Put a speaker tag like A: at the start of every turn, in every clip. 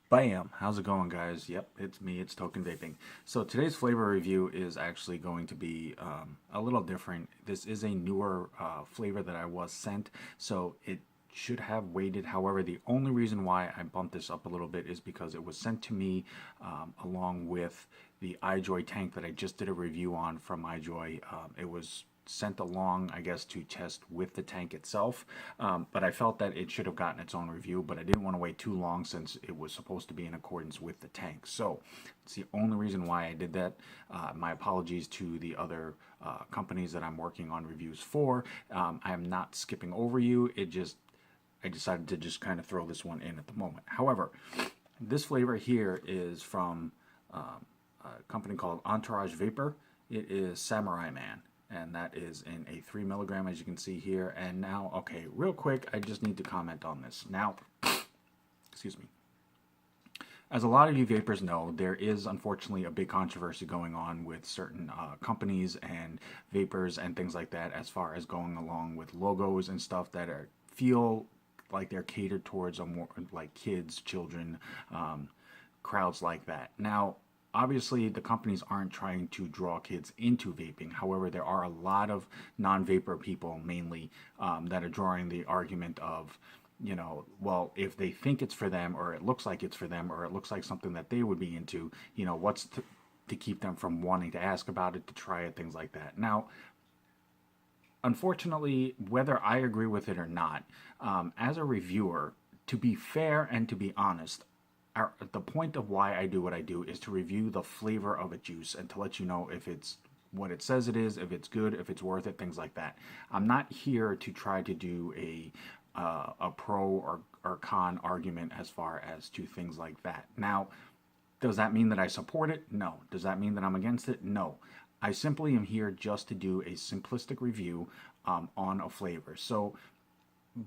A: Bam! How's it going, guys? Yep, it's me, it's Token Vaping. So today's flavor review is actually going to be a little different. This is a newer flavor that I was sent, so it should have waited. However, the only reason why I bumped this up a little bit is because it was sent to me along with the iJoy tank that I just did a review on from iJoy. It was sent along, I guess, to test with the tank itself. But I felt that it should have gotten its own review, but I didn't want to wait too long since it was supposed to be in accordance with the tank. So it's the only reason why I did that. My apologies to the other companies that I'm working on reviews for. I am not skipping over you. I decided to just kind of throw this one in at the moment. However, this flavor here is from a company called Entourage Vapor. It is Samurai Man, and that is in a 3 milligram, as you can see here. And now, okay, real quick, I just need to comment on this. Now, excuse me. As a lot of you vapors know, there is unfortunately a big controversy going on with certain companies and vapors and things like that, as far as going along with logos and stuff that feel like they're catered towards a more like kids, children, crowds like that. Now, obviously, the companies aren't trying to draw kids into vaping. However, there are a lot of non-vapor people, mainly, that are drawing the argument of, well, if they think it's for them, or it looks like it's for them, or it looks like something that they would be into, what's to keep them from wanting to ask about it, to try it, things like that. Now, unfortunately, whether I agree with it or not, as a reviewer, to be fair and to be honest, the point of why I do what I do is to review the flavor of a juice and to let you know if it's what it says it is, if it's good, if it's worth it, things like that. I'm not here to try to do a pro or con argument as far as to things like that. Now, does that mean that I support it? No. Does that mean that I'm against it? No. I simply am here just to do a simplistic review on a flavor. So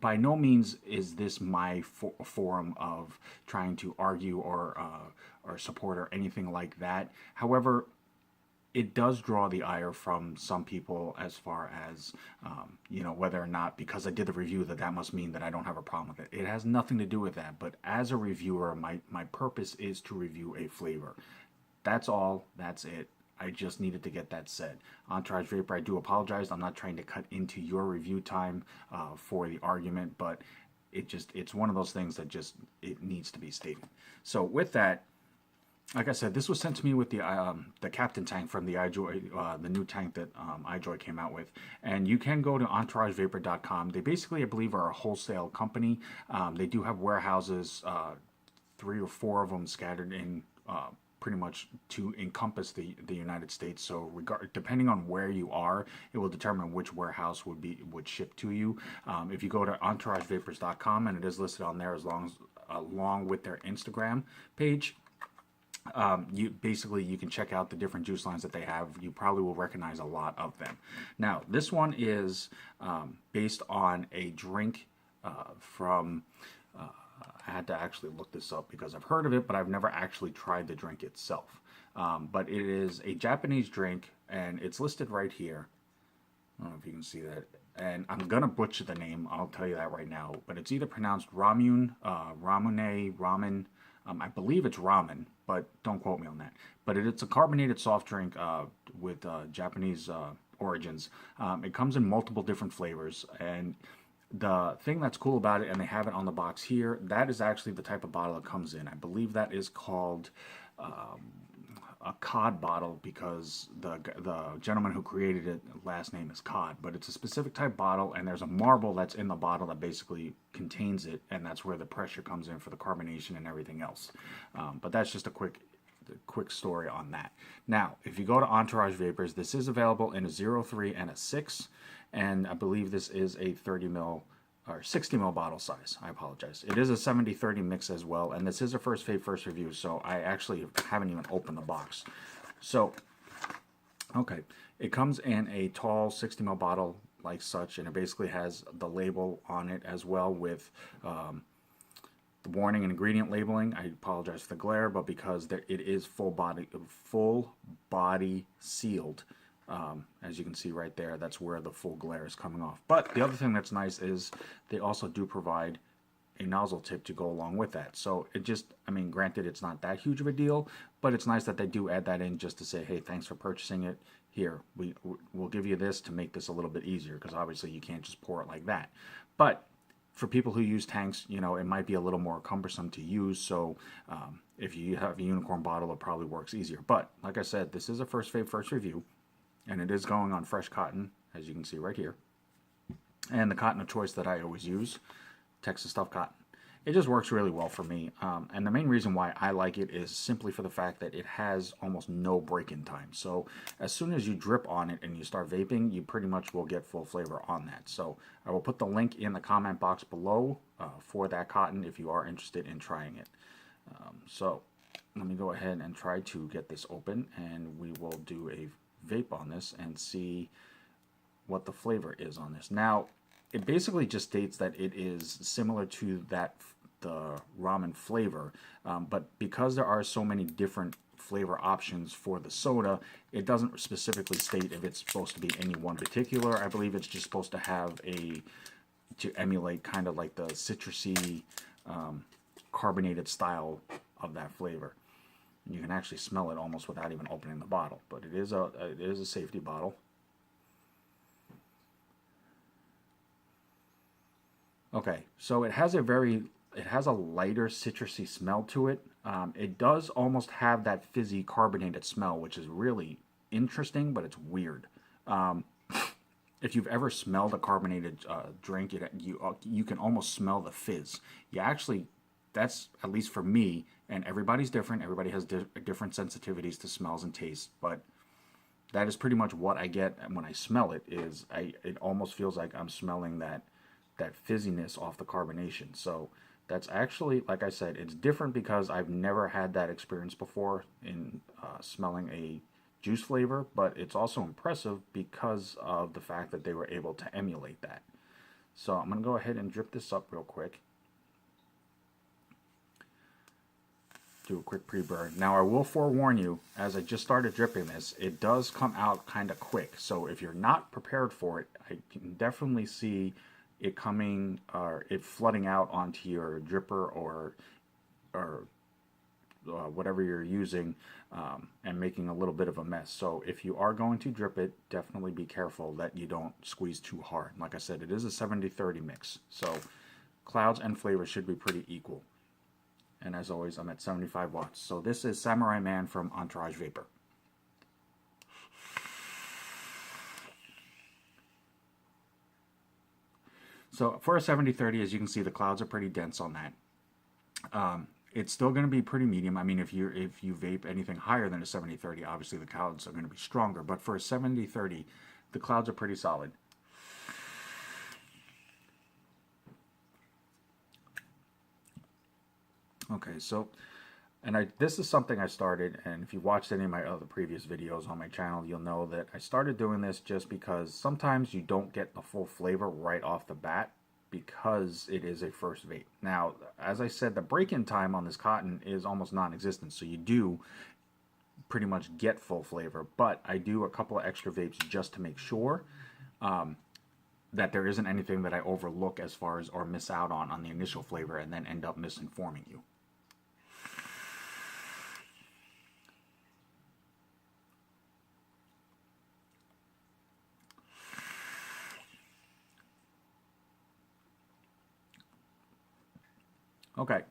A: by no means is this my forum of trying to argue or support or anything like that. However, it does draw the ire from some people as far as whether or not, because I did the review, that must mean that I don't have a problem with it. It has nothing to do with that. But as a reviewer, my purpose is to review a flavor. That's all. That's it. I just needed to get that said. Entourage Vapor, I do apologize. I'm not trying to cut into your review time for the argument, but it's one of those things that just, it needs to be stated. So with that, like I said, this was sent to me with the Captain tank from the iJoy, the new tank that iJoy came out with. And you can go to entouragevapor.com. They basically, I believe, are a wholesale company. They do have warehouses, 3 or 4 of them scattered in pretty much to encompass the United States. So depending on where you are, it will determine which warehouse would ship to you. If you go to entouragevapors.com, and it is listed on there along with their Instagram page, you can check out the different juice lines that they have. You probably will recognize a lot of them. Now, this one is based on a drink from I had to actually look this up because I've heard of it, but I've never actually tried the drink itself. But it is a Japanese drink, and it's listed right here. I don't know if you can see that. And I'm going to butcher the name, I'll tell you that right now. But it's either pronounced Ramune, Ramune, Ramen. I believe it's ramen, but don't quote me on that. But it's a carbonated soft drink with Japanese origins. It comes in multiple different flavors, and the thing that's cool about it, and they have it on the box here, that is actually the type of bottle it comes in. I believe that is called a cod bottle, because the gentleman who created it, last name is Cod. But it's a specific type bottle, and there's a marble that's in the bottle that basically contains it, and that's where the pressure comes in for the carbonation and everything else. But that's just a quick story on that. Now, if you go to Entourage Vapors, this is available in a 0.3 and a 6, and I believe this is a 30 ml or 60 ml bottle size. I apologize. It is a 70-30 mix as well, and this is a first review, so I actually haven't even opened the box. So, okay, it comes in a tall 60 ml bottle like such, and it basically has the label on it as well with the warning and ingredient labeling. I apologize for the glare, but because it is full body sealed. As you can see right there, that's where the full glare is coming off. But the other thing that's nice is they also do provide a nozzle tip to go along with that. So it just, I mean, granted, it's not that huge of a deal, but it's nice that they do add that in just to say, hey, thanks for purchasing it. Here, we'll give you this to make this a little bit easier, because obviously you can't just pour it like that. But for people who use tanks, you know, it might be a little more cumbersome to use. So if you have a unicorn bottle, it probably works easier. But like I said, this is a first vape, first review, and it is going on fresh cotton, as you can see right here. And the cotton of choice that I always use, Texas Stuff Cotton. It just works really well for me. And the main reason why I like it is simply for the fact that it has almost no break-in time. So as soon as you drip on it and you start vaping, you pretty much will get full flavor on that. So I will put the link in the comment box below for that cotton if you are interested in trying it. So let me go ahead and try to get this open, and we will do a vape on this and see what the flavor is on this. Now, it basically just states that it is similar to the ramen flavor, but because there are so many different flavor options for the soda, it doesn't specifically state if it's supposed to be any one particular. I believe it's just supposed to emulate kind of like the citrusy, carbonated style of that flavor. And you can actually smell it almost without even opening the bottle, but it is a safety bottle. Okay, so it has a lighter citrusy smell to it. It does almost have that fizzy carbonated smell, which is really interesting, but it's weird. If you've ever smelled a carbonated drink, you can almost smell the fizz. That's, at least for me, and everybody's different. Everybody has different sensitivities to smells and tastes, but that is pretty much what I get when I smell it. It almost feels like I'm smelling that fizziness off the carbonation. So that's actually, like I said, it's different because I've never had that experience before in smelling a juice flavor, but it's also impressive because of the fact that they were able to emulate that. So I'm going to go ahead and drip this up real quick. Do a quick pre-burn. Now I will forewarn you, as I just started dripping this, it does come out kind of quick. So if you're not prepared for it, I can definitely see it coming, or it flooding out onto your dripper or whatever you're using, and making a little bit of a mess. So if you are going to drip it, definitely be careful that you don't squeeze too hard. Like I said, it is a 70-30 mix, so clouds and flavor should be pretty equal. And as always, I'm at 75 watts. So this is Samurai Man from Entourage Vapor. So for a 70-30, as you can see, the clouds are pretty dense on that. It's still going to be pretty medium. I mean, if you vape anything higher than a 70-30, obviously the clouds are going to be stronger. But for a 70-30, the clouds are pretty solid. Okay, so, this is something I started, and if you watched any of my other previous videos on my channel, you'll know that I started doing this just because sometimes you don't get the full flavor right off the bat because it is a first vape. Now, as I said, the break-in time on this cotton is almost non-existent, so you do pretty much get full flavor, but I do a couple of extra vapes just to make sure that there isn't anything that I overlook as far as, or miss out on the initial flavor and then end up misinforming you. Okay,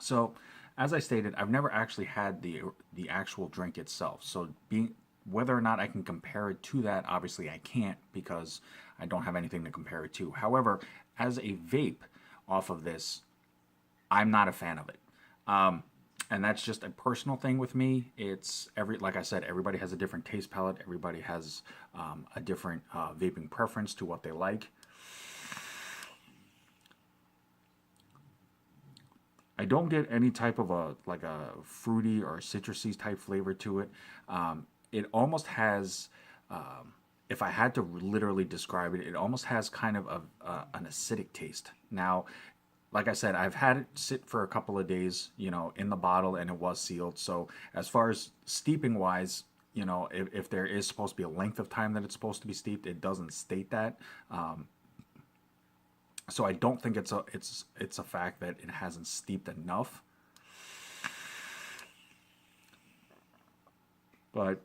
A: so as I stated, I've never actually had the actual drink itself. So whether or not I can compare it to that, obviously I can't because I don't have anything to compare it to. However, as a vape off of this, I'm not a fan of it. And that's just a personal thing with me. Like I said, everybody has a different taste palette. Everybody has a different vaping preference to what they like. I don't get any type of a fruity or citrusy type flavor to it. It almost has, if I had to literally describe it, it almost has kind of an acidic taste. Now, like I said, I've had it sit for a couple of days, in the bottle, and it was sealed. So as far as steeping wise, if there is supposed to be a length of time that it's supposed to be steeped, it doesn't state that. So I don't think it's a fact that it hasn't steeped enough. But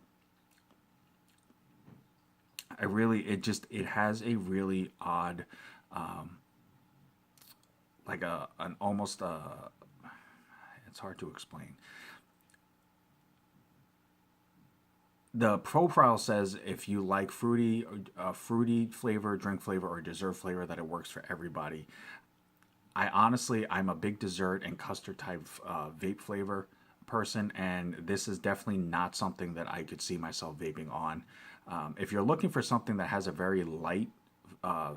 A: it has a really odd, like a an almost it's hard to explain. The profile says if you like fruity flavor, drink flavor, or dessert flavor, that it works for everybody. I'm a big dessert and custard type vape flavor person, and this is definitely not something that I could see myself vaping on. If you're looking for something that has a very light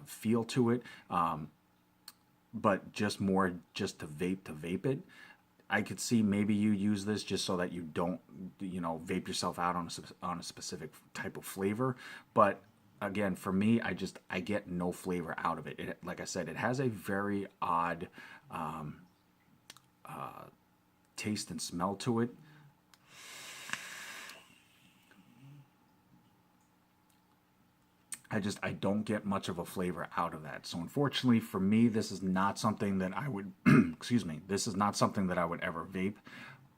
A: feel to it, but just to vape it, I could see maybe you use this just so that you don't, vape yourself out on a specific type of flavor. But again, for me, I get no flavor out of it. Like I said, it has a very odd taste and smell to it. I don't get much of a flavor out of that. So unfortunately for me, this is not something that I would excuse me, this is not something that I would ever vape.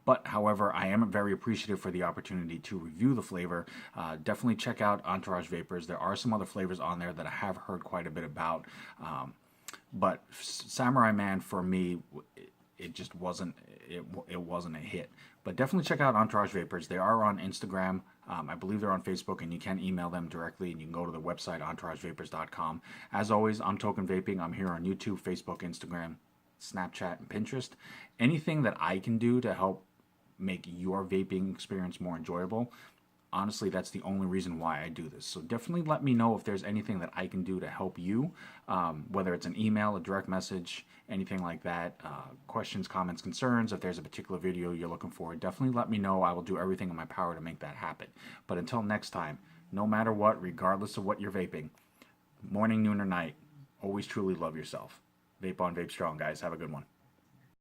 A: But however, I am very appreciative for the opportunity to review the flavor. Definitely check out Entourage Vapors. There are some other flavors on there that I have heard quite a bit about. But Samurai Man, for me, it just wasn't it wasn't a hit. But definitely check out Entourage Vapors. They are on Instagram. I believe they're on Facebook, and you can email them directly, and you can go to the website entouragevapors.com. As always, I'm Token Vaping. I'm here on YouTube, Facebook, Instagram, Snapchat, and Pinterest. Anything that I can do to help make your vaping experience more enjoyable, honestly, that's the only reason why I do this. So definitely let me know if there's anything that I can do to help you, whether it's an email, a direct message, anything like that, questions, comments, concerns. If there's a particular video you're looking for, definitely let me know. I will do everything in my power to make that happen. But until next time, no matter what, regardless of what you're vaping, morning, noon, or night, always truly love yourself. Vape on, vape strong, guys. Have a good one.